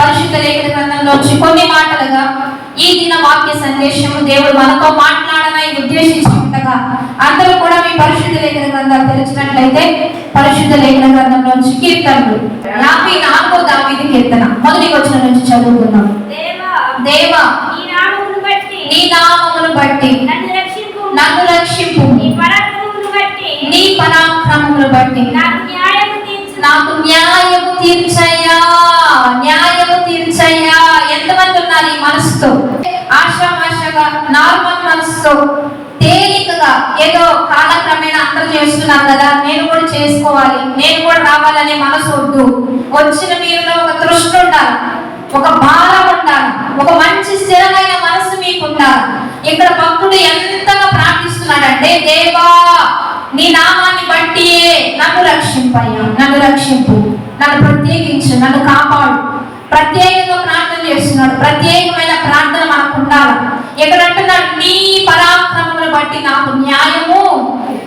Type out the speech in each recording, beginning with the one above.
పరిశుద్ధ లేఖన గ్రంథంలోంచి కొన్ని మాటలుగా ఈ దిన వాక్య సందేశము దేవుడు మనతో మాట్లాడనని ఉద్దేశించి ఉండగా అందరూ కూడా మీ పరిశుద్ధ లేఖన గ్రంథాలు తెరిచినట్లయితే పరిశుద్ధ లేఖన గ్రంథంలోంచి కీర్తనలు 54వ దావీదు కీర్తన మొదటి వచనం నుంచి చదువుకుందాం. దేవా నీ నామమును బట్టి నన్ను రక్షింపు, నీ పరాక్రమమును బట్టి నాకు న్యాయము తీర్చయ్యా, న్యాయము తీర్చయ్యా. ఎంతమంది ఉన్నారు ఈ మనసుతో? ఆశామాషగా నార్మల్ మనసుతో తేలికగా ఏదో కాలక్రమేణా అందరూ చేస్తున్నారు కదా, నేను కూడా చేసుకోవాలి, నేను కూడా రావాలనే మనసు వద్దు. వచ్చిన మీరులో ఒక తృష్టి ఉండాలి, ఒక భారం ఉండాలి, ఒక మంచి స్థిరమైన మనసు మీకు ఉండాలి. ఇక్కడ భక్తుడు ఎంతగా ప్రార్థిస్తున్నాడంటే, దేవా నీ నామాన్ని బట్టి నన్ను రక్షింపయ్యా, నన్ను రక్షింపు, నన్ను ప్రత్యేకించు, నన్ను కాపాడు. ప్రత్యేకంగా ప్రార్థన చేస్తున్నాడు. ప్రత్యేకమైన ప్రార్థన మనకు ఉండాలి. ఇక్కడ అంటున్నాడు, నీ పరాక్రమమును బట్టి నాకు న్యాయము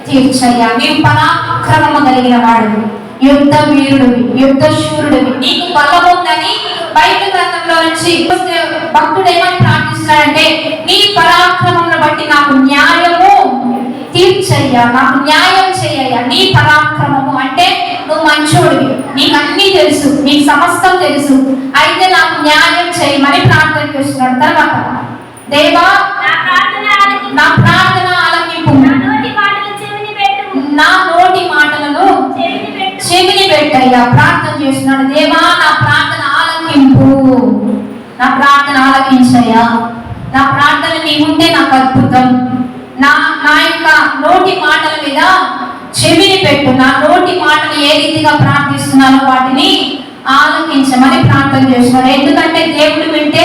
తీర్చయ్యా. నీవు పరాక్రమము కలిగిన వాడు, యుద్ధ వీరుడివి, యుద్ధ శూరుడివి, నీకు బలం ఉందని బైబిల్ గ్రంథంలో నుంచి భక్తుడు ఏమని ప్రార్థిస్తున్నాడంటే, నీ పరాక్రమమును బట్టి నాకు న్యాయము తీర్చయ్యా, నాకు న్యాయం చేయయ్యా. నీ పరాక్రమము అంటే నువ్వు మంచోడివి, నీకు అన్నీ తెలుసు, నీకు సమస్తం తెలుసు, అయితే నాకు న్యాయం చేయమని ప్రార్థన చేస్తున్నాడు. తర్వాత దేవా నా ప్రార్థన ఆలకింపు, నా నోటి మాటలను చెవిని పెట్టయ్యా. ప్రార్థన చేస్తున్నాడు. దేవా నా ప్రార్థన ఆలకింపు, నా ప్రార్థన ఆలకించయ్యా. నా ప్రార్థన నీవుంటే నాకు అద్భుతం. నా యొక్క నోటి మాటల మీద చెవిని పెట్టు. నా నోటి మాటలు ఏ రీతిగా ప్రార్థిస్తున్నానో వాటిని ఆలకించమని ప్రార్థన చేస్తున్నాడు. ఎందుకంటే దేవుడు వింటే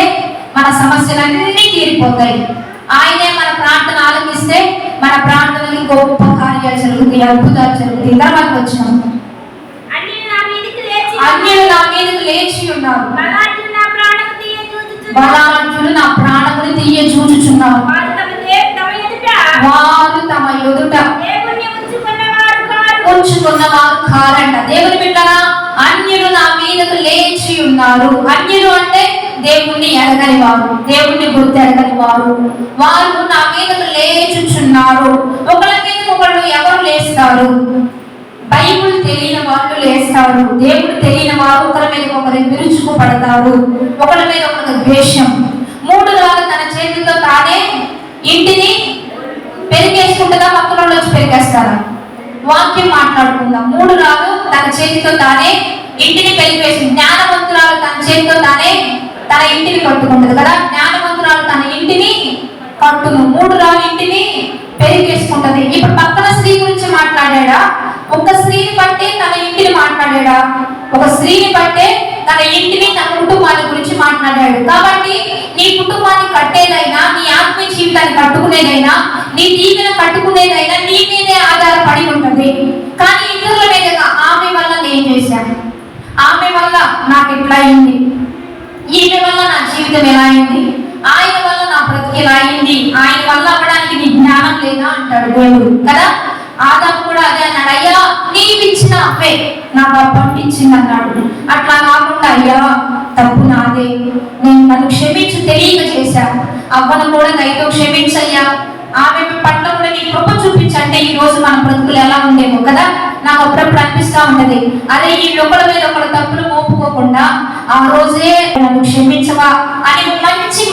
మన సమస్యలన్నీ తీరిపోతాయి. ఆయనే మన ప్రార్థన ఆలకిస్తే మన ప్రార్థనకి గొప్ప కార్యాలు జరుగుతాయి, అద్భుతాలు జరుగుతాయి. తర్వాత వచ్చినాం, అన్యులు నా మీదకు లేచి ఉన్నారు, బలాఢ్యులు నా ప్రాణములు తీయ చూచుచున్నారు. వారు తమ ఎదుట ఉంచుకున్నవారు కారంట. దేవుని బిడ్డలారా, అన్యులు నా మీదకు లేచి ఉన్నారు. అన్యులు అంటే దేవుణ్ణి ఎరగని వారు, దేవుణ్ణి గుర్తు ఎరగని వారు. వారు నా మీదకు లేచుచున్నారు. ఒకళ్ళ మీద ఒకళ్ళు ఎవరు లేస్తారు? బైబిల్ తెలియని వాళ్ళు లేస్తారు. దేవుడు తెలియని వారు ఒకరి మీద ఒకరు విరుచుకు పడతారు, ఒకరి మీద ఒకరికి ద్వేషం. 3 రాళ్ళు తన చేతితో తానే ఇంటిని పెరిగేసుకుంటుందా? పక్కన వచ్చి పెరిగేస్తారా? వాక్యం మాట్లాడుకుందాం. 3 రాళ్ళు తన చేతితో తానే ఇంటిని పెరిగేసి, జ్ఞానవంతురాలు తన చేతితో తానే తన ఇంటిని కట్టుకుంటుంది కదా. జ్ఞానవంతురాలు తన ఇంటిని కట్టును, 3 రాళ్ళు ఇంటిని పెరిగేసుకుంటది. ఇప్పుడు పక్కన స్త్రీ గురించి మాట్లాడా? ఒక స్త్రీని బట్టే తన ఇంటిని మాట్లాడా? ఒక స్త్రీని బట్టే తన ఇంటిని, తన కుటుంబాన్ని గురించి మాట్లాడాడు. కాబట్టి నీ కుటుంబాన్ని కట్టేదైనా, నీ ఆత్మీయ జీవితాన్ని కట్టుకునేదైనా, నీ దీవెన కట్టుకునేదైనా నీ మీదే ఆధారపడి ఉంటుంది. కానీ ఇతరుల మీదగా ఆమె వల్ల నేను చేశాను, ఆమె వల్ల నాకు ఎట్లా అయింది, ఈమె వల్ల నా జీవితం ఎలా అయింది, ఆయన వల్ల నా బ్రతికి ఎలా అయింది, ఆయన వల్ల అవ్వడానికి నీ జ్ఞానం లేదా అంటాడు దేవుడు కదా. ఆదాము కూడా అదే అన్నాడు, అయ్యా నీవిచ్చిన అవ్వే నాకు ఆ పంపించింది అన్నాడు. అట్లా కాకుండా అయ్యా తప్పు నాదే, నేను నన్ను క్షమించి తెలియక చేశాను, అవ్వను కూడా దయతో క్షమించయ్యా, ఆమె పట్ల కూడా నీ కృప చూపించంటే ఈ రోజు మన బ్రతుకులు ఎలా ఉండేమో కదా. నాకు అప్పుడప్పుడు అనిపిస్తూ ఉంటది, అదే ఈ ఒకరి మీద ఒకరు తప్పులు మోపుకోకుండా ఆ రోజే నన్ను క్షమించవా అని మంచి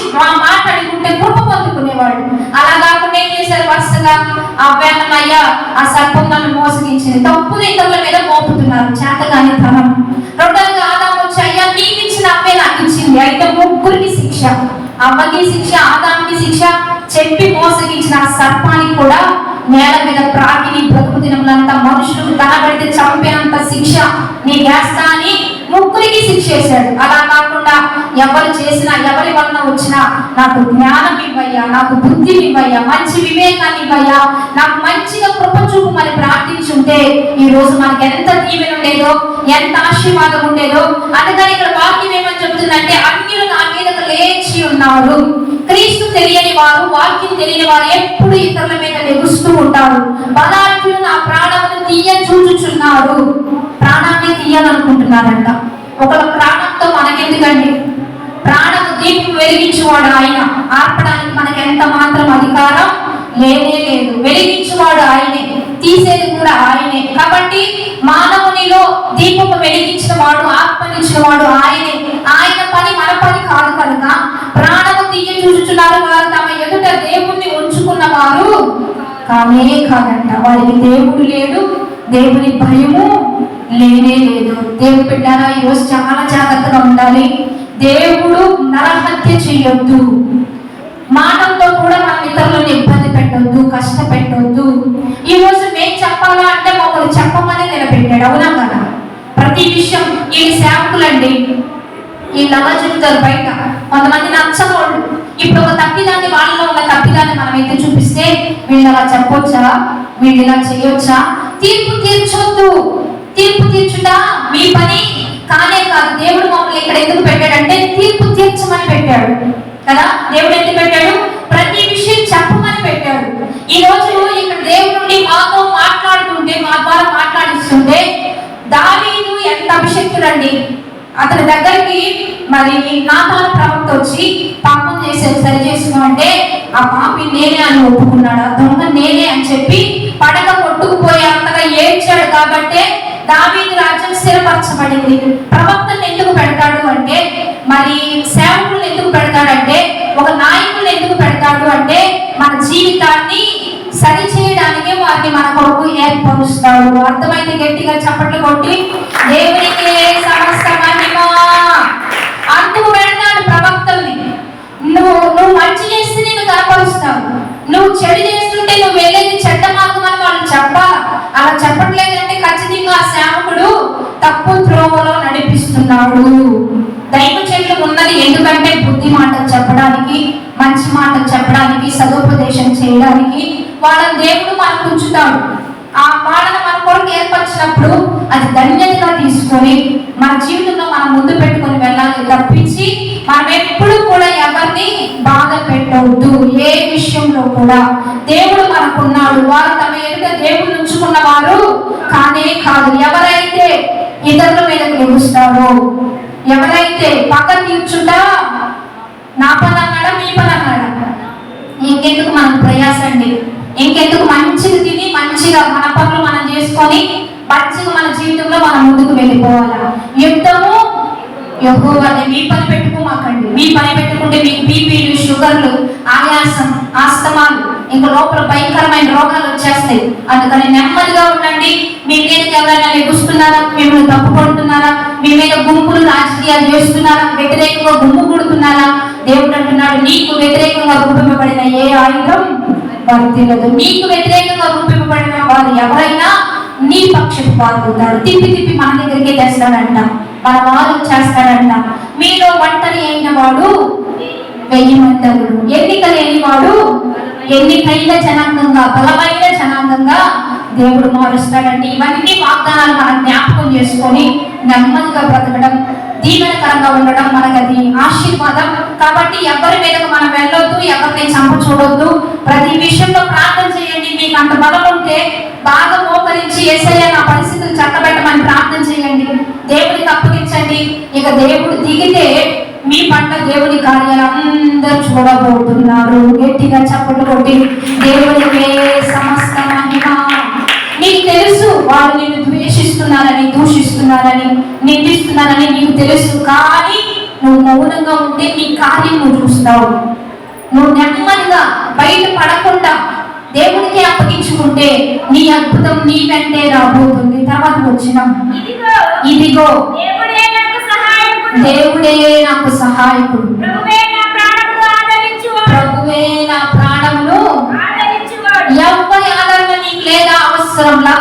మాట అడుగుంటే కృప పొందుకునేవాడు. అలా కాకుండా ఏం చేశారు? వరుసగా అవ్వానయ్యా ఆ సర్పం నన్ను మోసగించింది, తప్పులు ఇతరుల మీద మోపుతున్నారు, చేతగాని తనం. రెండోగా ఆదాము వచ్చి, అయ్యా నీకిచ్చిన అవ్వే నాకు ఇచ్చింది, అయితే ముగ్గురికి శిక్ష, అవ్వకి శిక్ష, ఆదాముకి శిక్ష, చెప్పి మోసగించిన ఆ సర్పానికి కూడా నేల మీద ప్రాకిని బ్రతుకు దినములంతా మనుషులకు కనబడితే చంపేంత శిక్ష నీకు వేస్తా అని ముగ్గురికి శిక్ష వేశాడు. అలా కాకుండా ఎవరు చేసినా, ఎవరి వలన వచ్చినా నాకు జ్ఞానం ఇవ్వయ్యా, నాకు బుద్ధి ఇవ్వయ్యా, మంచి వివేకాన్ని ఇవ్వయ్యా, నాకు మంచిగా కృప చూపు మరి ప్రార్థించుంటే ఈ రోజు మనకి ఎంత దీవెన ఉండేదో, ఎంత ఆశీర్వాదం ఉండేదో. అందుకని ఇక్కడ వాక్యం ఏమని చెప్తుందంటే, అన్యులు నా మీదకు లేచి ఉన్నారు. క్రీస్తు తెలియని వారు, వాక్యం తెలియని వారు ఎప్పుడు ఇతరుల మీద లెగుస్తూ ఉంటారు. బలాఢ్యులు నా ప్రాణమును తీయ చూచుచున్నారు. ప్రాణాన్ని తీయాలనుకుంటున్నారంట. ఒకళ్ళ ప్రాణంతో మనకెందుకండి? వెలిగించువాడు ఆయన. ఆర్పడానికి మనకి ఎంత మాత్రం అధికారం లేనే లేదు. వెలిగించువాడు ఆయనే, తీసేది కూడా ఆయనే. కాబట్టి మానవునిలో దీపము వెలిగించిన వాడు, ఆత్మనిచ్చిన వాడు ఆయనే. ఆయన పని మన పని కాదు కనుక ప్రాణము తీయ చూచుచున్నారు వారు తమ ఎదుట దేవుణ్ణి ఉంచుకున్న వారు కానే కాదంట. వారికి దేవుడు లేడు, దేవుని భయము లేనే లేదు. దేవుడు బిడ్డారా, ఈరోజు చాలా జాగ్రత్తగా ఉండాలి. దేవుడు నరహత్య చేయొద్దు. మాటలతో కూడా మన ఇతరులను ఇబ్బంది పెట్టొద్దు, కష్టపెట్టొద్దు. ఈ రోజు మేము చెప్పాలా అంటే మమ్మల్ని చెప్పమని నిలబెట్టాడు. అవునా కదా? ప్రతి విషయం ఈ సేవకులండి వీళ్ళు అలా చెప్తారు బయట. కొంతమంది నచ్చనోళ్ళు ఇప్పుడు ఒక తప్పిదాన్ని, వాళ్ళలో ఉన్న తప్పిదాన్ని మనం అయితే చూపిస్తే వీళ్ళు అలా చెప్పొచ్చా, వీళ్ళు ఇలా చేయొచ్చా? తీర్పు తీర్చొద్దు. తీర్పు తీర్చుట మీ పని కానే కాదు. దేవుడు మమ్మల్ని ఇక్కడ ఎందుకు పెట్టాడంటే తీర్పు తీర్చమని పెట్టాడు కదా. దేవుడు ఎందుకు పెట్టాడు? ప్రతి విషయం చెప్పమని పెట్టాడు. ఈ రోజు ఇక్కడ దేవుడు మాతో మాట్లాడుతుంటే, మా ద్వారా మాట్లాడిస్తుంటే, దావీదు ఎంత అభిషక్తుడండి. అతని దగ్గరికి మరి నాతాను ప్రవక్త వచ్చి పాపం చేసేది సరి చేసుకోమంటే ఆ పాపి నేనే అని ఒప్పుకున్నాడు, ఆ దొంగ నేనే అని చెప్పి పడక కొట్టుకుపోయి అంతగా ఏడ్చాడు. కాబట్టే దావీదు రాజ్యం స్థిరపరచబడింది. ప్రవక్తను ఎందుకు పెడతాడు అంటే, మరి సేవకులను ఎందుకు పెడతాడంటే, ఒక నాయకులను ఎందుకు పెడతాడు అంటే మన జీవితాన్ని సరి చేయడానికి వారిని మన కొరకు ఏర్పరుస్తాడు. అర్థమైతే గట్టిగా చప్పట్లు కొట్టి దేవునికి సమస్త మహిమ. అందుకు పెడతాడు ప్రవక్తల్ని. నువ్వు మంచి చేస్తే నేను కనపరుస్తావు, నువ్వు చెడు చేస్తుంటే నువ్వు వెళ్ళేది చెడ్డ మార్గం అని వాళ్ళు చెప్పాలి. అలా చెప్పట్లేదంటే ఖచ్చితంగా ఆ సేవకుడు తప్పు త్రోవలో నడిపిస్తున్నాడు. దైవ చెట్లు ఉన్నది ఎందుకంటే బుద్ధి మాటలు చెప్పడానికి, మంచి మాటలు చెప్పడానికి, సదుపదేశం చేయడానికి. వాళ్ళని దేవుడు మనకు ఉంచుతాడు. ఆ వాళ్ళని మన కొరకు ఏర్పరిచినప్పుడు అది ధన్యతగా తీసుకొని మన జీవితంలో మనం ముందు పెట్టుకొని వెళ్ళాలి తప్పించి మనం ఎప్పుడు కూడా ఎవరిని బాధ పెట్టవద్దు. ఏ విషయంలో కూడా దేవుడు మనకున్నాడు. వారు తమ ఎదుట దేవుడు ఉంచుకున్న వారు కానే కాదు. ఎవరైతే ఇతరుల మీద గెలుస్తారో, ఎవరైతే పక్క తీర్చుట నా పని అన్నాడా, మీ పని అన్నాడా, ఇంకెందుకు మనకు ప్రయాసండి. ఇంకెందుకు మంచిగా తిని మంచిగా మన పనులు మనం చేసుకొని మంచిగా మన జీవితంలో మనం ముందుకు వెళ్ళిపోవాలా. యుద్ధము యెహోవానే. మీ పని పెట్టుకోమాకండి. మీ పని పెట్టుకుంటే మీకు బీపీలు, షుగర్లు, ఆయాసం, ఆస్తమాలు, ఇంకా లోపల భయంకరమైన రోగాలు వచ్చేస్తాయి. అందుకని నెమ్మదిగా ఉండండి. మీ మీదకి ఎవరైనా ఎగుస్తున్నారా, మిమ్మల్ని తప్పు పడుతున్నారా, మీ మీద గుంపులు రాజకీయాలు చేస్తున్నారా, వ్యతిరేకంగా గుమ్ము కొడుతున్నారా, దేవుడు అంటున్నాడు నీకు వ్యతిరేకంగా రూపింపబడిన ఏ ఆయుధం వర్తిల్లదు. నీకు వ్యతిరేకంగా రూపింపబడిన వారు ఎవరైనా నీ పక్షపు పాల్గొంటారు. తిప్పి తిప్పి మన దగ్గరికి తెస్తాడంట, మన వారు చేస్తాడంట. మీలో ఒంటరి అయిన వాడు 1000 మంది, ఎన్నిక లేని వాడు ఎన్నికైన జనాంగంగా, బలమైన జనాంగంగా దేవుడు మారుస్తాడండి. ఇవన్నీ వాగ్దానాలు మనం జ్ఞాపకం చేసుకొని నెమ్మదిగా బ్రతకడం, దీవెనకరంగా ఉండడం మనకు అది ఆశీర్వాదం. కాబట్టి ఎవరి మీదకు మనం వెళ్ళొద్దు, ఎవరిని చంప చూడొద్దు. ప్రతి విషయంలో ప్రార్థన చేయండి. మీకు అంత బలం ఉంటే బాగా మోకరించి యేసయ్య నా పరిస్థితులు చక్కబెట్టమని ప్రార్థన చేయండి. దేవుడికి అప్పగించండి. ఇక దేవుడు దిగితే మీ పట్ల దేవుని కార్యాలు అందరూ చూడబోతున్నారు. గట్టిగా చప్పట్లు కొట్టి దేవుడికి సమస్త మహిమ. నీకు తెలుసు వారు నిన్ను ద్వేషిస్తున్నారని, దూషిస్తున్నారని, నిందిస్తున్నారని నీకు తెలుసు. కానీ నువ్వు మౌనంగా ఉంటే నీ కార్యం నువ్వు చూస్తావు. నువ్వు నెమ్మదిగా బయట పడకుండా దేవుడికి అప్పగించుకుంటే నీ అద్భుతం నీ వెంటే రాబోతుంది. తర్వాత వచ్చిన ఇదిగో దేవుడే నాకు సహాయకుడు, ప్రభువే నా ప్రాణమును. ఎవరి ఆదరణ నీకు లేదా అవసరంలా.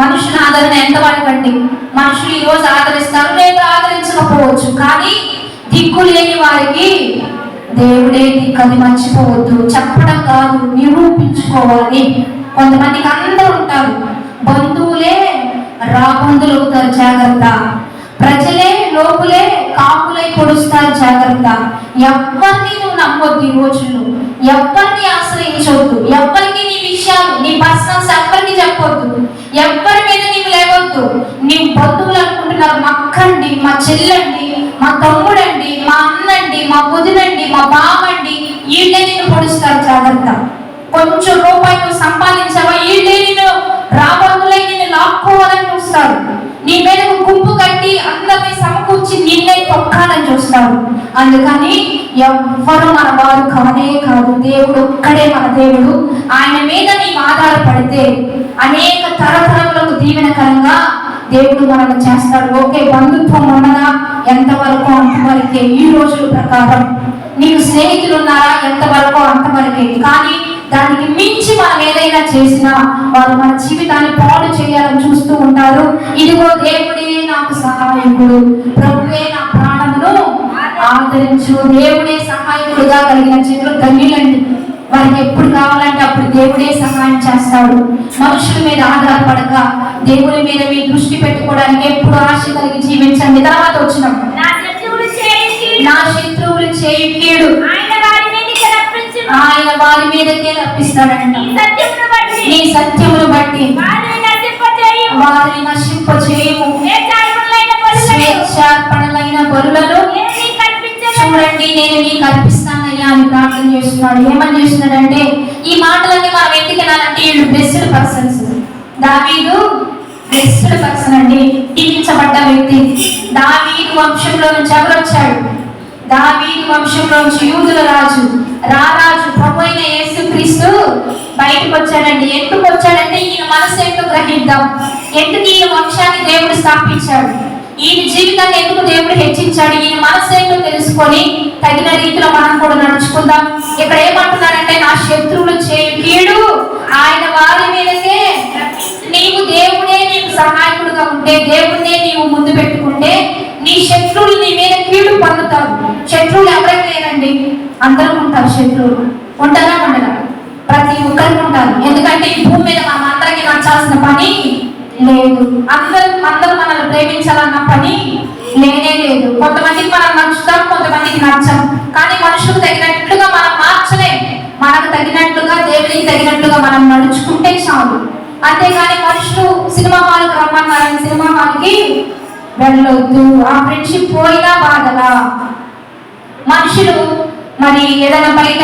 మనుషుల ఆదరణ ఎంతవరకండి? మనుషులు ఈ రోజు ఆదరిస్తారు, లేదా ఆదరించకపోవచ్చు. కానీ దిక్కు లేని వారికి దేవుడే దిక్కని మర్చిపోవద్దు. చెప్పడం కాదు, నిరూపించుకోవాలి. కొంతమందికి అందరూ ఉంటారు, బంధువులే రాబంధులు అవుతారు, జాగ్రత్త. ప్రజలే లోపులే కాపులై పొడుస్తారు, జాగ్రత్త. ఎవరిని నువ్వు నమ్మొద్దు. ఈ రోజుల్లో ఎవరిని ఆశ్రయించవద్దు. ఎవరికి నీ విషయాలు, నీ పర్సనల్స్ ఎవరికి చెప్పొద్దు. ఎవరి మీద నీవు లేవద్దు. నీవు బంధువులు అనుకుంటున్నారు, మా అక్కండి, మా చెల్లండి, మా తమ్ముడండి, మా అన్నండి, మా మా వదినండి, మా బామండి, వీళ్ళే నిన్ను పొడుస్తారు, జాగ్రత్త. కొంచెం రూపాయి నువ్వు సంపాదించావా, వీళ్ళే నిన్ను రాబందులై నిన్ను లాక్కోవాలని చూస్తారు. నీ మీద గుంపు కట్టి అందరినీ సమకూర్చి నిన్నే తొక్కాలని చూస్తారు. అందుకని ఎవ్వరు మన వారు కానే కాదు. దేవుడు ఒక్కడే మన దేవుడు. ఆయన మీద నీవు ఆధారపడితే అనేక తరతరములకు దీవెనకరంగా దేవుడు మనల్ని చేస్తాడు. ఓకే, బంధుత్వం ఉన్నదా? ఎంతవరకు అంతవరకే. ఈ రోజుల ప్రకారం నీకు స్నేహితులు ఉన్నారా? ఎంతవరకు అంతవరకే. కానీ దానికి మించి మనం ఏదైనా చేసినా వారు మన జీవితాన్ని పాడు చేయాలని చూస్తూ ఉంటారు. ఇదిగో దేవుడే నాకు సహాయకుడు, ప్రభువే నా ప్రాణమును ఆదరించు. దేవుడే సహాయకుడుగా కలిగిన జనులు ధన్యులండి. వారికి ఎప్పుడు కావాలంటే అప్పుడు దేవుడే సహాయం చేస్తాడు. మనుషుల మీద ఆధారపడక దేవుని మీద మీ దృష్టి పెట్టుకోవడానికి ఎప్పుడు ఆశ కలిగి జీవించండి. తర్వాత వచ్చినప్పుడు నా శత్రువులు చేయు కీడు ఆయన వారి మీదకే రప్పిస్తాడంట. నీ సత్యమును బట్టి వారిని నశింపచేయము. స్వేచ్ఛార్పణలైన బలులను చూడండి నేను నీకు అర్పిస్తానయ్యా అని ప్రార్థన చేస్తున్నాడు. ఏమని చేస్తున్నాడంటే, ఈ మాటలన్నీ మనం ఎందుకు వినాలంటే వీళ్ళు బ్లెస్డ్ పర్సన్స్. దావీదు బ్లెస్డ్ పర్సన్ అండి, దీవించబడ్డ వ్యక్తి. దావీదు వంశంలో నుంచి ఎవరొచ్చాడు? దావీదు వంశంలో నుంచి యూదుల రాజు, రారాజు ప్రభు అయిన యేసుక్రీస్తు బయటకు వచ్చాడండి. ఎందుకు వచ్చాడంటే ఈయన మనసు ఎందుకు గ్రహిద్దాం, ఎందుకు ఈయన వంశాన్ని దేవుడు స్థాపించాడు, ఈయన జీవితాన్ని ఎందుకు దేవుడు హెచ్చించాడు, ఈయన మనసు ఏంటో తెలుసుకొని తగిన రీతిలో మనం కూడా నడుచుకుందాం. ఇక్కడ ఏమంటున్నాడంటే, నా శత్రువులు చేయు కీడు ఆయన వారి మీదకే. నీవు దేవుడే నీకు సహాయకుడుగా ఉంటే, దేవుడే నీవు ముందు పెట్టుకుంటే నీ శత్రువులు నీ మీద కీడు పొందుతారు. శత్రువులు ఎవరికి లేరండి, అందరూ ఉంటారు. శత్రువులు ఉంటారా? ఉండరా? ప్రతి ఒక్కరికి ఉంటారు. ఎందుకంటే ఈ భూమి మీద మనం అందరికీ నచ్చాల్సిన పని లేదు. అందరూ మనల్ని ప్రేమించాలన్న పని లేనే లేదు. కొంతమందికి మనం నచ్చుతాం, కొంతమందికి నచ్చం. కానీ మనుషులకు తగినట్లుగా మనం మార్చలేం. మనకు తగినట్లుగా, దేవునికి తగినట్లుగా మనం నడుచుకుంటే చాలు. అంతేగాని మనుషులు సినిమా హాల్కి రమ్మన్నారని సినిమా హాల్కి వెళ్ళొద్దు. ఆ ఫ్రెండ్షిప్ పోయినా బాధలా. మనుషులు మరి ఏదైనా బయట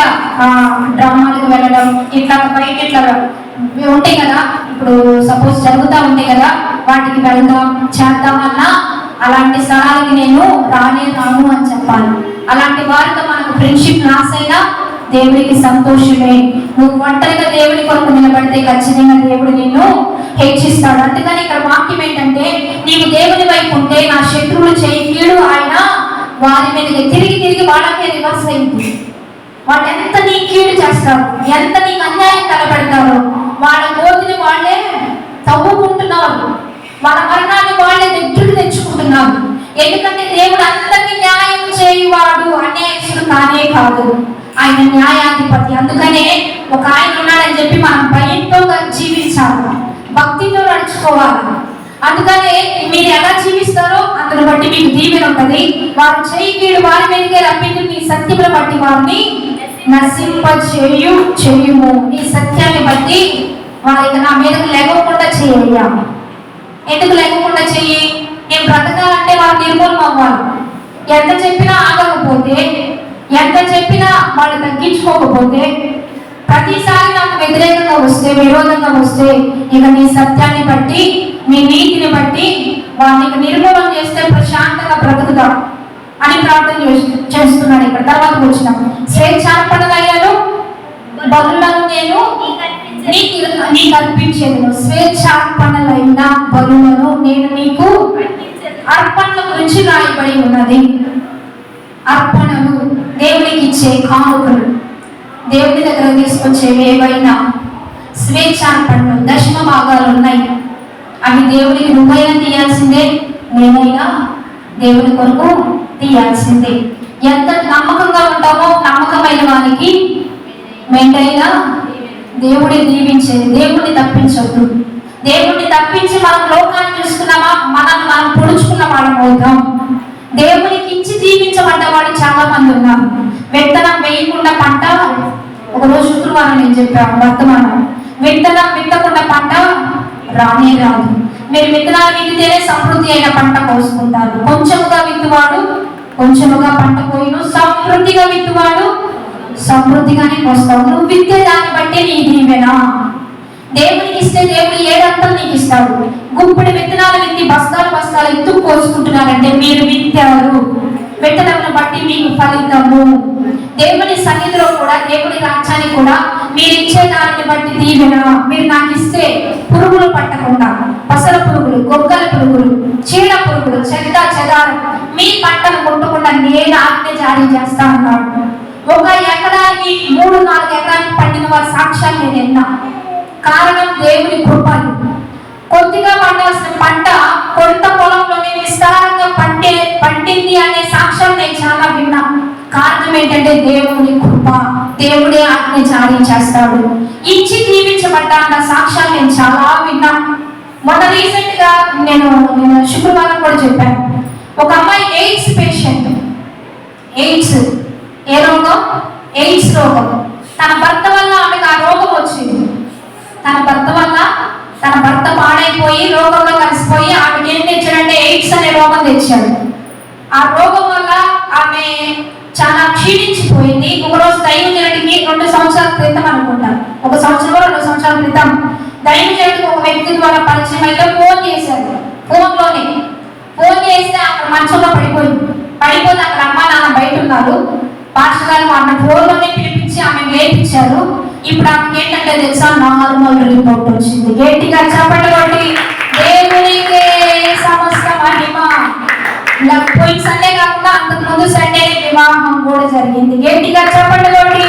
డ్రామాలకు వెళ్ళడం, ఇట్లా బయట ఇట్లా ఉంటాయి కదా, ఇప్పుడు సపోజ్ జరుగుతూ ఉంటాయి కదా, వాటికి వెళ్దాం చేద్దామన్నా అలాంటి స్థలాలకి నేను రాను అని చెప్పాలి. అలాంటి వారితో మనకు ఫ్రెండ్షిప్ లాస్ అయినా దేవుడికి సంతోషమే. నువ్వు ఒంటరిగా దేవుడి కొరకు నిలబడితే ఖచ్చితంగా దేవుడు నిన్ను హెచ్చిస్తాడు. అందుకని ఇక్కడ వాక్యం ఏంటంటే, నీవు దేవుని వైపు ఉంటే నా శత్రువులు చేయి కీడు ఆయన వారి మీద తిరిగి వాళ్ళకే రివర్స్ అయింది. వాళ్ళు ఎంత నీ కీడు చేస్తారు, ఎంత నీకు అన్యాయం కనబడతారో వాళ్ళ గోతిని వాళ్ళే తవ్వుకుంటున్నారు, వాళ్ళ మరణాన్ని వాళ్ళే దగ్గరికి తెచ్చుకుంటున్నారు. ఎందుకంటే దేవుడు అందరికీ న్యాయం చేయువాడు, అన్యాయస్తుడు కానే కాదు, ఆయన న్యాయాధిపతి. అందుకనే ఒక ఆయన ఉన్నాడని చెప్పి మనం భయంతో జీవించాలి, భక్తితో నడుచుకోవాలి. అందుకనే మీరు ఎలా జీవిస్తారో అందును బట్టి మీకు దీవెన ఉంటుంది. వారు చేయి వారి మీదకే రప్పించు, నీ సత్యమును బట్టి వారిని నశింపచేయుము. నీ సత్యాన్ని బట్టి వారికి నా మీదకు లేకుండా చేయ్యా. ఎందుకు లేకుండా చెయ్యి? నేను బ్రతకాలంటే వారు నిర్మూలన అవ్వాలి. ఎంత చెప్పినా ఆగకపోతే, ఎంత చెప్పినా వాళ్ళు తగ్గించుకోకపోతే, ప్రతిసారి నాకు వ్యతిరేకంగా వస్తే, విరోధంగా వస్తే, ఇక నీ సత్యాన్ని బట్టి, నీ నీతిని బట్టి వారిని నిర్మూలన చేస్తే ప్రశాంతంగా బ్రతుకుతాం అని ప్రార్థన చేస్తున్నాడు. ఇక్కడ తర్వాత వచ్చిన స్వేచ్ఛార్పణలయ్యాను బలులను నేను నీకు అర్పించేది. స్వేచ్ఛార్పణలైన బలులను నేను నీకు అర్పణల గురించి రాయబడి ఉన్నది. అర్పణలు దేవునికి ఇచ్చే కానుకలు, దేవుని దగ్గర తీసుకొచ్చేవి ఏవైనా స్వేచ్ఛార్పణలు, దశమ భాగాలు ఉన్నాయి. అవి దేవునికి నువ్వైనా తీయాల్సిందే, నేనైనా దేవుని కొరకు తీయాల్సిందే. ఎంత నమ్మకంగా ఉంటామో నమ్మకమైన వానికి మెండైనా దేవుడి దీవించేది. దేవుడిని తప్పించొద్దు. దేవుడిని తప్పించి మనం లోకాన్ని చూసుకున్నామా, మనల్ని మనం పొడుచుకున్న వాళ్ళం అవుతాం. దేవునికి ఇచ్చి జీవించబడ్డ వాళ్ళు చాలా మంది ఉన్నారు. విత్తనం వేయకుండా పంట, ఒకరోజు శుక్రవారం నేను చెప్పాను వర్తమానం, విత్తనం విత్తకుండా పంట రానే రాదు. మీరు విత్తనాలు విత్తితేనే సమృద్ధి అయిన పంట కోసుకుంటారు. కొంచెంగా విత్తువాడు కొంచెముగా పంట పోయిను, సమృద్ధిగా విత్తువాడు సమృద్ధిగానే పోస్తావు. నువ్వు విత్తే దాన్ని బట్టి నీ దీవెన. దేవునికి ఇస్తే దేవుడు ఏడంతా నీకు ఇస్తాడు. గుప్పిడి విత్తనాలు విత్తి బస్తాలు బస్తాలు ఎత్తు కోసుకుంటున్నారంటే మీరు విత్తారు. విత్తనాలను బట్టి మీకు ఫలితము. దేవుని సన్నిధిలో కూడా, దేవుని రాజ్యానికి కూడా మీరు ఇచ్చే దానిని బట్టి దీవెన. మీరు నాకు ఇస్తే పురుగులు పట్టకుండా, పసల పురుగులు, గొగ్గల పురుగులు, చీడ పురుగులు, చెడ్డ చెదారం మీ పంటను ముట్టకుండా నేను ఆజ్ఞ జారీ చేస్తా అన్నాడు. ఒక ఎకరానికి 3-4 ఎకరానికి పండిన వారి సాక్ష్యాలు నేను విన్నా. కారణం దేవుని కృపలు. కొద్దిగా పండాల్సిన పంట కొంత పొలంలోనే విస్తారంగా పండింది అనే సాక్ష్యం నేను చాలా విన్నా. కారణం ఏంటంటే దేవుని కృప. దేవుడే ఆజ్ఞ జారీ చేస్తాడు. ఇచ్చి దీవించబడ్డా అన్న సాక్ష్యాలు నేను చాలా విన్నా. మొన్న రీసెంట్ గా నేను శుక్రవారం కూడా చెప్పాను. ఒక అమ్మాయి ఎయిడ్స్ పేషెంట్. ఎయిడ్స్ ఏ రోగం? ఎయిడ్స్ రోగం. తన భర్త వల్ల ఆమెకు ఆ రోగం వచ్చింది. తన భర్త పాడైపోయి రోగంలో కలిసిపోయి ఆమెకి ఏం తెచ్చాడంటే ఎయిడ్స్ అనే రోగం తెచ్చాడు. ఆ రోగం వల్ల ఆమె చాలా క్షీణించిపోయింది. ఒకరోజు దైవజనుడికి 2 సంవత్సరాల క్రితం అనుకుంటాను, 1 సంవత్సరం 2 సంవత్సరాల క్రితం దైవజనుడికి ఒక వ్యక్తి ద్వారా పరిచయం అయితే ఫోన్ చేశారు. ఫోన్ చేస్తే అక్కడ మంచంలో పడిపోతే అక్కడ అమ్మ నాన్న బయట ఉన్నారు. పాస్టర్ గారు ఆమె ఫోన్లోనే పిలిపించి ఆమె లేపించారు. ఇప్పుడు ఆమెకి ఏంటంటే తెలుసా, నార్మల్ రిపోర్ట్ వచ్చింది. గట్టిగా చెప్పండి. దేవునికే సమస్త మహిమ. ఇలా పోయిన సండే కాకుండా అంతకు ముందు సండే వివాహం కూడా జరిగింది. గట్టిగా చెప్పండి.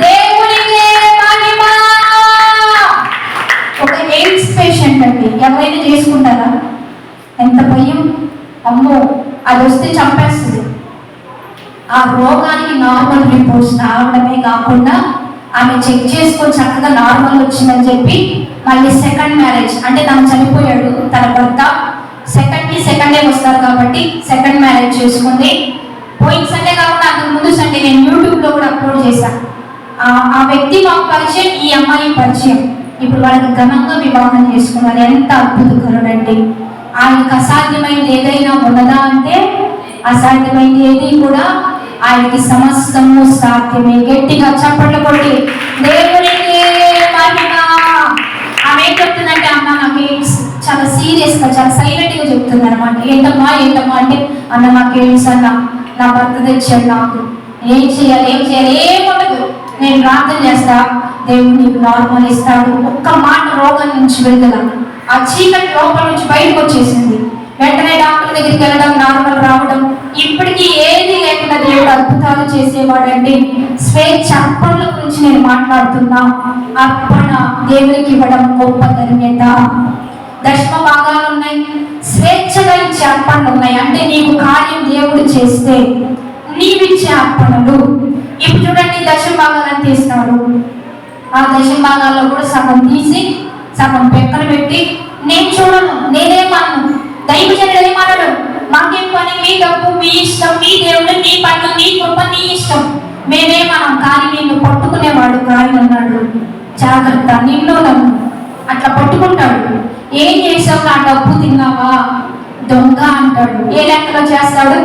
దేవునికే మహిమ. ఒక ఎయిడ్స్ పేషెంట్ అండి. ఎవరైనా చేసుకుంటారా? ఎంత భయం! అమ్మో, అది వస్తే చంపేస్తుంది. ఆ రోగానికి నార్మల్ రిపోర్ట్స్ రావడమే కాకుండా ఆమె చెక్ చేసుకొని చక్కగా నార్మల్ వచ్చిందని చెప్పి మళ్ళీ సెకండ్ మ్యారేజ్, అంటే తను చనిపోయాడు తన భర్త, సెకండ్ డే వస్తారు కాబట్టి సెకండ్ మ్యారేజ్ చేసుకుంది. పోయిన సండే కాకుండా అంతకు ముందు సండే నేను యూట్యూబ్లో కూడా అప్లోడ్ చేశాను. ఆ వ్యక్తి మాకు పరిచయం, ఈ అమ్మాయి పరిచయం. ఇప్పుడు వాళ్ళకి ఘనంగా వివాహం చేసుకున్నారు. ఎంత అద్భుతకరుడండి. ఆయనకు అసాధ్యమైనది ఏదైనా ఉన్నదా అంటే అసాధ్యమైనది ఏది కూడా ఆయనకి సమస్తము సాధ్యమే. గట్టిగా చప్పట్లు కొట్టి దేవునికి మహిమ. ఆమె ఏం చెప్తుందంటే, అన్న నాకు ఎయిడ్స్, చాలా సీరియస్ గా చాలా సైలెంట్ గా చెప్తుంది అనమాట. ఏంటమ్మా అంటే, అన్న నాకు ఎయిడ్స్ అన్న, నా భర్త తెచ్చాడు, నాకు ఏం చేయాలి ఏముండదు, నేను ప్రార్థన చేస్తా, దేవుడు నీకు నార్మల్ ఇస్తాడు. ఒక్క మాట రోగం నుంచి విడుదల. ఆ చీకటి లోపల నుంచి బయటకు వచ్చేసింది. వెంటనే డాక్టర్ దగ్గరికి వెళ్ళడం, నార్మల్ రావడం. ఇప్పటికీ ఏది లేకుండా దేవుడు అద్భుతాలు చేసేవాడండి. స్వేచ్ఛ అర్పణల గురించి నేను మాట్లాడుతున్నా. అర్పణ దేవునికి ఇవ్వడం గొప్ప ధన్యత. దశమ భాగాలు ఉన్నాయి, స్వేచ్ఛగా ఇచ్చే అర్పణలు ఉన్నాయి. అంటే నీకు కార్యం దేవుడు చేస్తే నీవిచ్చే అర్పణలు. ఇప్పుడు చూడండి, దశమ భాగాలను తీస్తాడు. ఆ దశమ భాగాల్లో కూడా సగం తీసి సగం పెక్కన పెట్టి, నేను చూడను, నేనేమను, దైవజనుడు ఏమన్నాడు, మాకేం పని, మీ డబ్బు మీ ఇష్టం, మీ దేవుడు మీ పనులు మీ కృప నీ ఇష్టం, మేమేమనం, కానీ నిన్ను పట్టుకునేవాడు ఆయన అన్నాడు. జాగ్రత్త, నిన్ను నన్ను అట్లా పట్టుకుంటాడు. ఏం చేసావు, నా డబ్బు తిన్నావా, దొంగ అంటాడు. ఏ లెక్కలో చేస్తాడు?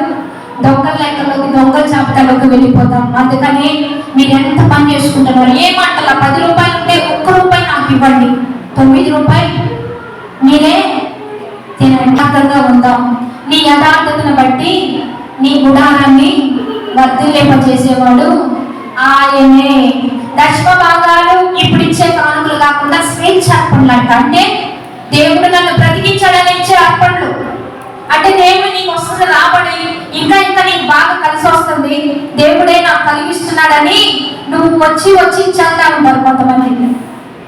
దొంగల లెక్కలోకి, దొంగల జాబితాలోకి వెళ్ళిపోతాం. అందుకని మీరు ఎంత పని చేసుకుంటున్నారు? ఏమంటారా? 10 రూపాయలు ఉంటే 1 రూపాయి నాకు ఇవ్వండి, 9 రూపాయలు మీరే తినండి. అక్కడగా ఉందాం. నీ యథార్థతను బట్టి నీ గుడారాన్ని వర్ధిల్లింపజేసేవాడు ఆయనే. దశమ భాగాలు ఇప్పుడు ఇచ్చే కానుకలు కాకుండా స్వేచ్ఛ అర్పణలు అంట. అంటే దేవుడు నన్ను బ్రతికించాడని ఇచ్చే అర్పణలు. అంటే దేవుడు నీకు వస్తుంది రాబడి, ఇంకా నీకు బాగా కలిసి వస్తుంది, దేవుడే నాకు కలిగిస్తున్నాడని నువ్వు వచ్చి ఇచ్చేస్తా ఉంటారు కొంతమంది.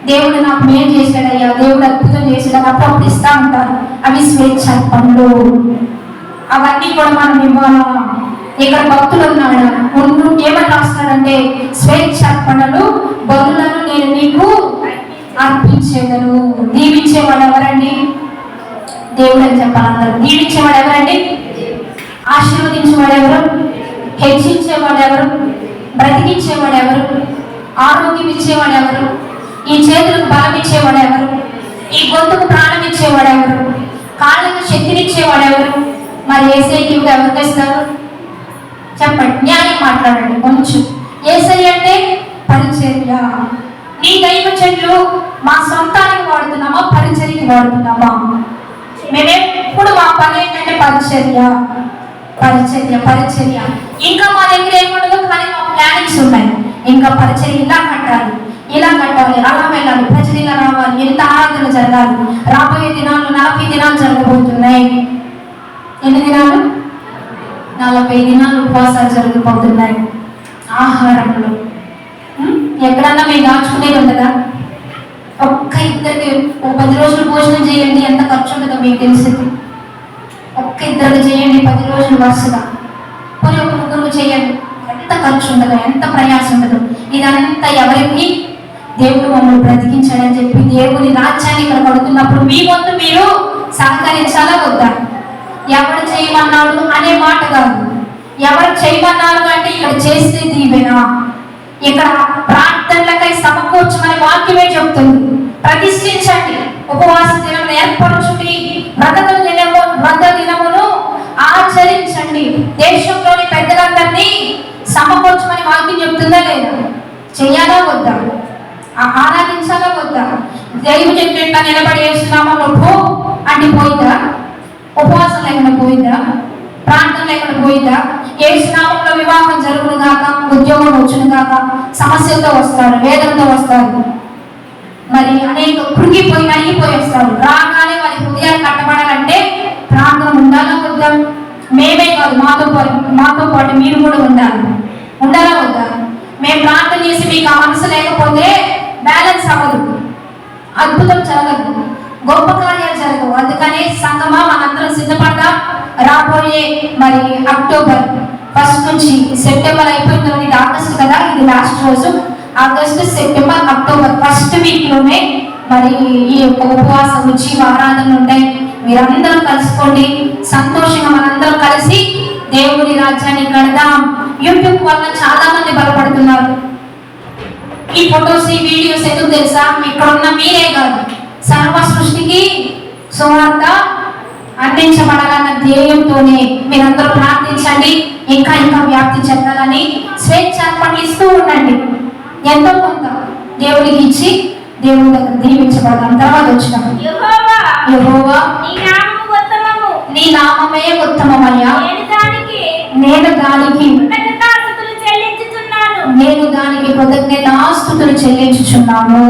దేవుడు నాకు మేలు చేశాడయ్యా, దేవుడు అద్భుతం చేశాడని అప్పుడు ఇస్తా ఉంటారు. అవి స్వేచ్ఛ అర్పణలు. అవన్నీ కూడా మనం ఇవ్వాలా? ఇక్కడ భక్తులు ఉన్నాడు, ఏమని రాస్తాడంటే, స్వేచ్ఛ అర్పణలు బలులను నేను నీకు అర్పించేదను. దీవించేవాడు ఎవరండి? దేవుడు అని చెప్పాలందరూ. దీవించేవాడు ఎవరండి? ఆశీర్వదించేవాడు ఎవరు? హెచ్చించేవాడు ఎవరు? బ్రతికించేవాడు ఎవరు? ఆరోగ్యం ఇచ్చేవాడు ఎవరు? ఈ చేతులకు బలం ఇచ్చేవాడు ఎవరు? ఈ గొంతుకు ప్రాణం ఇచ్చేవాడు ఎవరు? కాళ్ళకు శక్తినిచ్చేవాడు ఎవరు? మరి యేసయ్యకి ఎవరికి ఇస్తారు? చెప్పండి, న్యాయం మాట్లాడండి కొంచెం. యేసయ్య అంటే పరిచర్య. నీ దైవ చెట్లు మా సొంతానికి వాడుతున్నామా, పరిచర్యకి వాడుతున్నామా? మేమెప్పుడు మా పని ఏంటంటే పరిచర్య, పరిచర్య, పరిచర్య. ఇంకా మా దగ్గర ఏముండదు, కానీ మా ప్లానింగ్స్ ఉన్నాయి. ఇంకా పరిచర్య ఇలా కట్టాలి, ఇలా కట్టాలి, అలా వెళ్ళాలి, ప్రజలు ఇలా రావాలి, ఎంత ఆరాధన జరగాలి. రాబోయే దినాలు 40 దినాలు జరగబోతున్నాయి. ఎన్ని దినాలు? 40 దినాలు ఉపవాసాలు జరగబోతున్నాయి. ఆహారంలో ఎక్కడన్నా మీరు దాచుకునేది ఉండదా? ఒక్క ఇద్దరికి 10 రోజులు భోజనం చేయండి, ఎంత ఖర్చు ఉంటుందో మీకు తెలిసింది. ఒక్క ఇద్దరికి చేయండి 10 రోజులు వరుసగా, పోనీ ఒక 3 చేయండి, ఎంత ఖర్చు ఉండదు, ఎంత ప్రయాసం ఉండదు. ఇదంతా ఎవరికి? దేవుడు మమ్మల్ని బ్రతికించాడని చెప్పి దేవుని రాజ్యాన్ని ఇక్కడ పడుతున్నప్పుడు మీ వంతు మీరు సహకరించాలా వద్దా? ఎవరు చేయమన్నాడు అనే మాట కాదు, ఎవరు చేయమన్నారు అంటే ఇక్కడ చేస్తే దీవెనా. ఇక్కడ ప్రార్థనలకై సమకూర్చమని వాక్యమే చెప్తుంది. ప్రతిష్ఠించండి, ఉపవాస దినమును ఏర్పరచుకుని వ్రత దినమును ఆచరించండి. దేశంలోని పెద్దలందరినీ సమకూర్చమని వాక్యం చెప్తుందా లేదా? చెయ్యాలా వద్దా? ఆరాధించాలా వద్దా? దైవం చెప్పేట నిలబడి వేస్తున్నామా నువ్వు అంటే పోయిందా? ఉపవాసం లేకుండా పోయిందా? ప్రార్థన లేకుండా పోయిందా? ఏసునామంలో వివాహం జరుగును గాక, ఉద్యోగం వచ్చును గాక, సమస్యలతో వస్తారు, వేదనతో వస్తారు, మరి అనేక కృంగిపోయి నలిగిపోయి వస్తారు. రాగానే వారి హృదయాలు కట్టబడాలంటే ప్రార్థన ఉండాలా వద్దా? మేమే కాదు, మాతో పాటు మీరు కూడా ఉండాలా వద్దా? మేము ప్రార్థన చేసి మీకు ఆ మనసు లేకపోతే బ్యాలెన్స్ అవ్వదు, అద్భుతం జరగదు, గొప్ప కార్యాలు జరగవు. అందుకనే సంగమా మనందరం సిద్ధపడదాం. రాబోయే మరి అక్టోబర్ 1 నుంచి సెప్టెంబర్ అయిపోయింది, ఇది ఆగస్టు కదా, ఇది లాస్ట్ రోజు. ఆగస్టు, సెప్టెంబర్, అక్టోబర్ 1st వీక్లోనే మరి ఈ యొక్క ఉపవాసం నుంచి ఆరాధనలు ఉంటాయి. మీరందరూ కలుసుకోండి, సంతోషంగా మనందరం కలిసి దేవుని రాజ్యాన్ని కడదాం. యూట్యూబ్ వల్ల చాలా మంది బలపడుతున్నారు. ఈ ఫొటోస్, ఈ వీడియోస్ ఎందుకు తెలుసా? ఇక్కడ ఉన్న మీరే కాదు, సర్వ సృష్టికి సువార్త అందించబడాలన్న ధ్యేయంతోనే మీరందరూ ప్రార్థించండి. ఇంకా వ్యాప్తి చెందాలని స్వేచ్ఛార్పణ ఇస్తూ ఉండండి. ఎంతో కొంత దేవుడికి ఇచ్చి దేవుని దగ్గర దీవించబడదాం. తర్వాత వచ్చినప్పుడు యెహోవా నీ నామమే ఉత్తమమయ్యా, నేను దానికి కృతజ్ఞతాస్తుతులు చెల్లించుచున్నాను.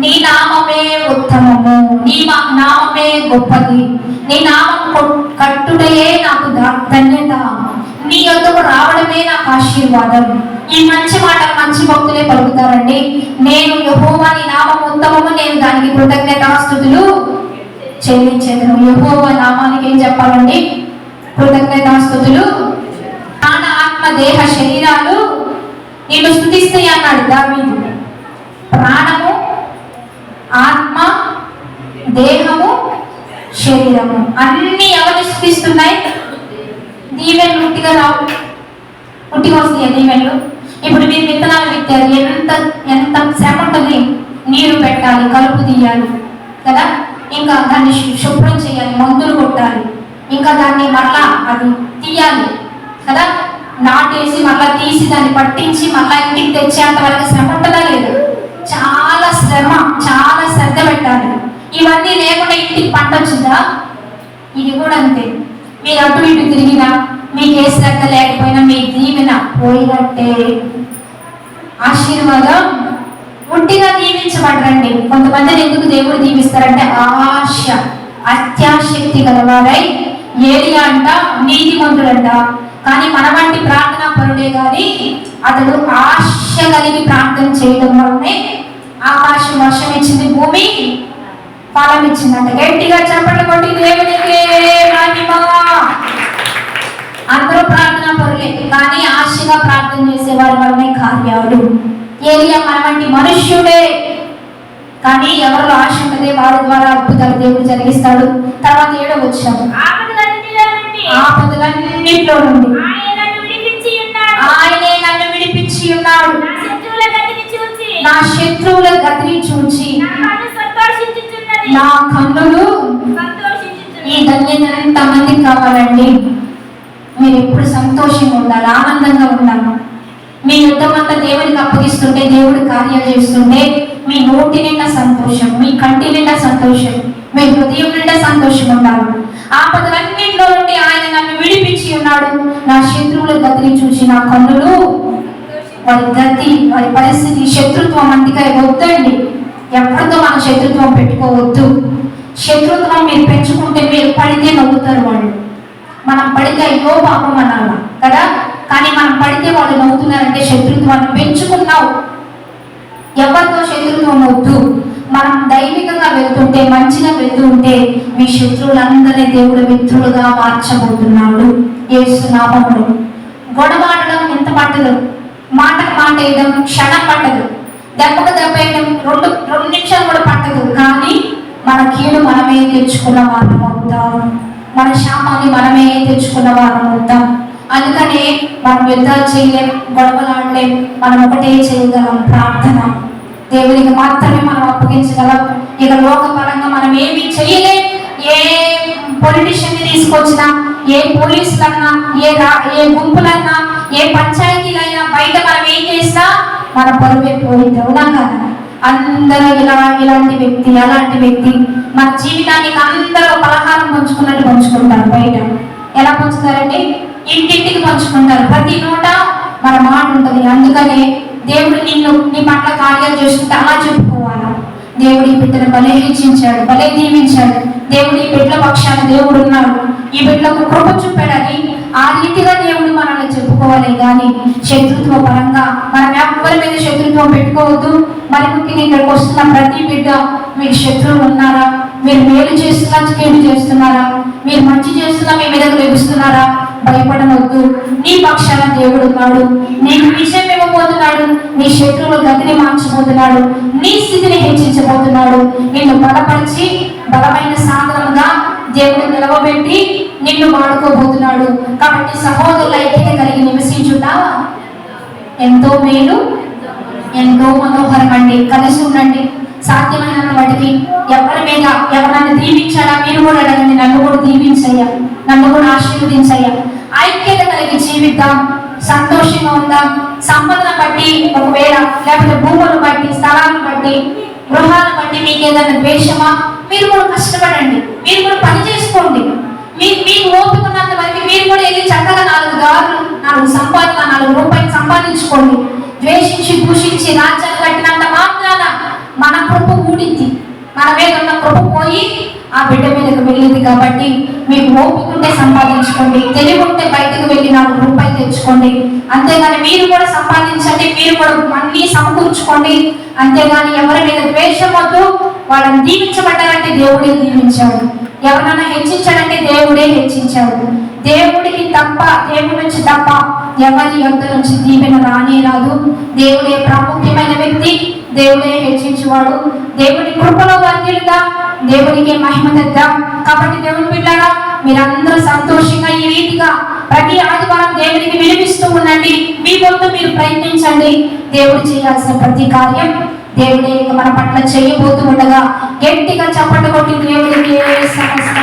నీ నామమే ఉత్తమము, నీ నామమే గొప్పది, నీ నామం కట్టుటయే నాకు ధన్యత, నీ యొద్దకు రావడమే నాకు ఆశీర్వాదం. ఈ మంచి మాట మంచి భక్తులే పలుకుతారండి. నేను యెహోవా నీ నామం ఉత్తమము, నేను దానికి కృతజ్ఞతాస్తుతులు చెల్లించేదను. యెహోవా నామానికి ఏం చెప్పాలండి? కృతజ్ఞతాస్తుతులు. ప్రాణ, ఆత్మ, దేహ, శరీరాలు నిన్ను స్తుతిస్తాయి అన్నాడు దావీదు. ప్రాణము, ఆత్మ, దేహము, శరీరము అన్ని ఎవరిని స్తుతిస్తున్నాయి? దీవెనలు ఉట్టిగా రావు, ఉట్టిగా వస్తాయి దీవెనలు. ఇప్పుడు మీరు విత్తనాలు పెట్టారు, ఎంత శ్రమ ఉంటుంది. నీరు పెట్టాలి, కలుపు తీయాలి కదా, ఇంకా దాన్ని శుభ్రం చేయాలి, మందులు కొట్టాలి, ఇంకా దాన్ని మళ్ళా అది తీయాలి కదా, నాటేసి మళ్ళా తీసి దాన్ని పట్టించి మళ్ళా ఇంటికి తెచ్చేంత వరకు శ్రమ ఉంటుందా లేదు? చాలా శ్రమ, చాలా శ్రద్ధ పెట్టాలి. ఇవన్నీ లేకుండా ఇంటికి పంట వచ్చిందా? ఇది కూడా అంతే. మీరు అటు ఇటు తిరిగినా, మీకు ఏ శ్రద్ధ లేకపోయినా మీ దీవెన పోయినట్టే. ఆశీర్వాదం ఉట్టిగా దీవించబడరండి. కొంతమందిని ఎందుకు దేవుడు దీవిస్తారంటే ఆశ, అత్యాశక్తి గలవారై. ఏలియా అంట నీతిమంతుడంట, కానీ మన వంటి ప్రార్థనా పరుడే గాని అతడు ఆశ కలిగి ప్రార్థన చేయడం వల్లనే ఆకాశం వర్షం ఇచ్చింది, భూమి ఫలం ఇచ్చిందంట. గట్టిగా చెప్పండి కొట్టి దేవునికే మహిమ. అందరూ ప్రార్థనా పరులే, కానీ ఆశగా ప్రార్థన చేసేవారి వల్లనే కార్యాలు. ఏలియా మన వంటి మనుష్యుడే, కానీ ఎవరిలో ఆశ ఉంటదే వారి ద్వారా అద్భుతాలు దేవుడు జరిగిస్తాడు. తర్వాత 7వ వచనం, ఆపదలన్నిట్లో నుండి ఆయనే నన్ను విడిపించి ఉన్నాడు, నా శత్రువుల గతిని చూచి నా కన్నులు. ఈ ధన్యత ఎంతమందికి కావాలండి? మీరు ఎప్పుడు సంతోషంగా ఉండాలి, ఆనందంగా యుద్ధం అంతా దేవునికి అప్పగిస్తుంటే, దేవుడు కార్యాలు చేస్తుంటే మీ నోటి నిండా సంతోషం, మీ కంటి నిండా సంతోషం, మీ హృదయం నిండా సంతోషం ఉండాలి. ఆపదలన్నింటిలో నుండి ఆయన నన్ను విడిపించి ఉన్నాడు. నా శత్రువుల గతిని చూసి నా కన్నులు వారి గతి, వారి పరిస్థితి, శత్రుత్వం అందుకే వద్దండి. ఎవరితో మన శత్రుత్వం పెట్టుకోవద్దు. శత్రుత్వం మీరు పెంచుకుంటే మీరు పడితే నవ్వుతారు వాళ్ళు. మనం పడితే అయ్యో పాపం అనాల కదా, కానీ మనం పడితే వాళ్ళు నవ్వుతున్నారంటే శత్రుత్వాన్ని పెంచుకున్నావు. ఎవరితో శత్రుత్వం వద్దు. మనం దైవికంగా వెళ్తుంటే, మంచిగా వెళ్తూ ఉంటే మీ శత్రువులందరినీ దేవుడు మిత్రులుగా మార్చబోతున్నాడు యేసు నామములో. గొడవాడడం ఎంత పట్టదు, మాటకు మాట వేయడం క్షణం పట్టదు, దెబ్బకు దెబ్బ వేయడం రెండు నిమిషాలు కూడా పట్టదు. కానీ మన కీడు మనమే తెచ్చుకున్న వారం అవుతాం, మన శాపాన్ని మనమే తెచ్చుకున్న వారం అవుతాం. అందుకనే మనం యుద్ధాలు చేయలేం, గొడవలాడలేం. మనం ఒకటే చేయగలం, ప్రార్థన. దేవునికి మాత్రమే మనం అప్పగించగలం. ఇక లోకపరంగా మనం ఏమి చేయలేం. ఏ పొలిటీషియన్ని తీసుకొచ్చినా, ఏ పోలీసులన్నా, ఏ గుంపులన్నా, ఏ పంచాయతీలైనా, బయట మనం ఏం చేసినా మన పరువే పోయింది. అవునా కదా? అందరూ ఇలాంటి వ్యక్తి, అలాంటి వ్యక్తి, మన జీవితానికి అందరూ పలహారం పంచుకున్నట్టు పంచుకుంటారు. బయట ఎలా పంచుతారండి? ఇంటింటికి పంచుకుంటారు. ప్రతి నోట మన మాట ఉంటుంది. అందుకనే దేవుడు నీ పట్ల కార్యాలు చేస్తుంటే అలా చెప్పుకోవాలా. దేవుడు ఈ బిడ్డను భలే హెచ్చించాడు, భలే దీవించాడు. దేవుడు ఈ బిడ్డల పక్షాన దేవుడు ఉన్నాడు, ఈ బిడ్డలకు కృప చూపాడని ఆ రీతిగా దేవుడు మనల్ని చెప్పుకోవాలి. కానీ శత్రుత్వ పరంగా మనం ఎవరి మీద శత్రుత్వం పెట్టుకోవద్దు. మరి ముఖ్యంగా ఇక్కడికి వస్తున్న ప్రతి బిడ్డ, మీకు శత్రువులు ఉన్నారా? మీరు మేలు చేస్తున్నా, కీడు చేస్తున్నారా? మీరు మంచి చేస్తున్నా, మీ మీదకు లభిస్తున్నారా? భయపడవద్దు. నీ పక్షాన దేవుడు ఉన్నాడు. నీకు విజయం ఇవ్వబోతున్నాడు. నీ శత్రువుల గతిని మార్చబోతున్నాడు. నీ స్థితిని హెచ్చించబోతున్నాడు. నిన్ను బలపరిచి బలమైన సాధనముగా దేవుడు నిలవబెట్టి నిన్ను వాడుకోబోతున్నాడు. కాబట్టి సహోదరుల ఐక్యత కలిగి నివసించుట ఎంతో మేలు, ఎంతో మనోహరం అండి. కలిసి ఉండండి. సాధ్యమైన వాటికి ఎవరి మీద ఎవరైనా దీవించాలా మీరు కూడా అడగండి. నన్ను కూడా దీవించయ్యా, నన్ను కూడా ఆశీర్వదించయ్యా. ఐక్యత కలిగి జీవిద్దాం, సంతోషంగా ఉందాం. సంపదను బట్టి ఒకవేళ, లేకపోతే భూములను బట్టి, స్థలాలను బట్టి, గృహాలను బట్టి మీకు ఏదైనా ద్వేషమా, మీరు కూడా కష్టపడండి, మీరు కూడా పని చేసుకోండి. మీకు ఓపుకున్నంత వరకు మీరు కూడా వెళ్ళి చక్కగా 4 సంపాదన, 4 రూపాయలు సంపాదించుకోండి. ద్వేషించి దూషించి రాజ్యాలు కట్టినంత మాత్రాన మన కృప ఊడింది, మన మీద ఉన్న కృప పోయి ఆ బిడ్డ మీదకు వెళ్ళింది. కాబట్టి మీకు ఓపిక ఉంటే సంపాదించుకోండి, తెలివి ఉంటే బయటకు వెళ్ళి 4 రూపాయలు తెచ్చుకోండి. అంతేగాని మీరు కూడా సంపాదించండి, మీరు కూడా అన్నీ సమకూర్చుకోండి. అంతేగాని ఎవరి మీద ద్వేషం వద్దు. వాళ్ళని దీవించబడ్డారంటే దేవుడే దీవించాడు, ఎవరైనా హెచ్చించాడంటే దేవుడే హెచ్చించాడు. దేవుడికి తప్ప, దేవుడి నుంచి తప్ప ఎవరి యొద్ద నుంచి దీవెన రానే రాదు. దేవుడే ప్రాముఖ్యమైన వ్యక్తి, దేవుడే హెచ్చించేవాడు. దేవుడి కృపలో వర్ధిల్లుగా దేవునికి మహిమ తెద్దాం. కాబట్టి దేవుని బిడ్డలారా, మీరందరూ సంతోషంగా ఈ రీతిగా ప్రతి ఆదివారం దేవునికి వినిపిస్తూ ఉండండి. మీ వంతు మీరు ప్రయత్నించండి. దేవుడు చేయాల్సిన ప్రతి కార్యం దేవుడే మన పట్ల చేయబోతూ ఉండగా గట్టిగా చప్పట్లు కొట్టి దేవుడికి సమస్త